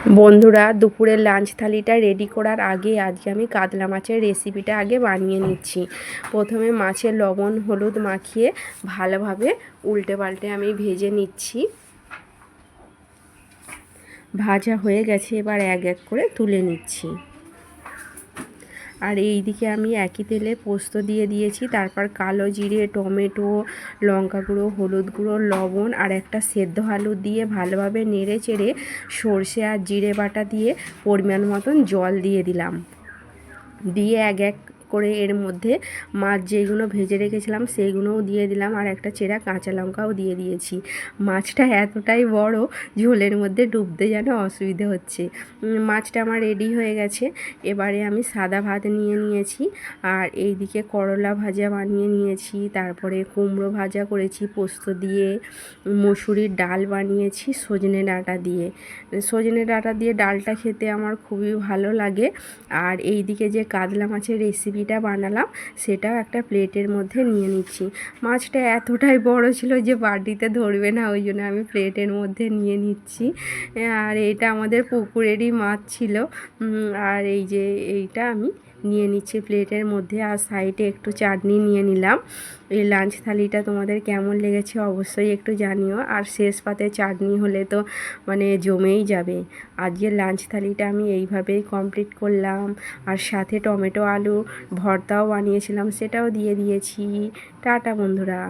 বন্ধুরা, দুপুরের lunch থালিটা ready করার আগে আজকে আমি কাতলা মাছের রেসিপিটা আগে বানিয়ে নিচ্ছি। প্রথমে মাছের লবণ হলুদ মাখিয়ে ভালোভাবে উল্টে পাল্টে আমি ভেজে নিচ্ছি। ভাজা হয়ে গেছে, এবার এক এক করে তুলে নিচ্ছি। আর এই দিকে আমি একই তেলে পোস্ত দিয়ে দিয়েছি, তারপর কালো জিরে, টমেটো, লঙ্কা গুঁড়ো, হলুদ গুঁড়ো, লবণ আর একটা সেদ্ধ আলু দিয়ে ভালোভাবে নেড়ে চেড়ে সর্ষে আর জিরে বাটা দিয়ে পরিমাণ মতন জল দিয়ে দিলাম। দিয়ে এক এক করে এর মধ্যে মাছ যেগুলো ভেজে রেখেছিলাম সেইগুলোও দিয়ে দিলাম, আর একটা চেরা কাঁচা লঙ্কাও দিয়ে দিয়েছি। মাছটা এতটাই বড়, ঝোলের মধ্যে ডুবতে যেন অসুবিধে হচ্ছে। মাছটা আমার রেডি হয়ে গেছে। এবারে আমি সাদা ভাত নিয়ে নিয়েছি, আর এই দিকে করলা ভাজা বানিয়ে নিয়েছি, তারপরে কুমড়ো ভাজা করেছি পোস্ত দিয়ে, মসুরির ডাল বানিয়েছি সজনে ডাঁটা দিয়ে। সজনে ডাঁটা দিয়ে ডালটা খেতে আমার খুবই ভালো লাগে। আর এই দিকে যে কাতলা মাছের রেসিপিটা বানালাম সেটাও একটা প্লেটের মধ্যে নিয়ে নিচ্ছি। মাছটা এতটাই বড় ছিল যে বাটিতে ধরবে না, ওই জন্য আমি প্লেটের মধ্যে নিয়ে নিচ্ছি। আর এটা আমাদের পুকুরেরই মাছ ছিল। আর এই যে এইটা আমি নিয়ে নিচ্ছি প্লেটের মধ্যে, আর সাইডে একটু চাটনি নিয়ে নিলাম। এই লাঞ্চ থালিটা তোমাদের কেমন লেগেছে অবশ্যই একটু জানিও। আর শেষ পাতে চাটনি হলে তো মানে জমেই যাবে। আজকের লাঞ্চ থালিটা আমি এইভাবেই কমপ্লিট করলাম। আর সাথে টমেটো আলু ভর্তাও বানিয়েছিলাম, সেটাও দিয়ে দিয়েছি। টাটা বন্ধুরা।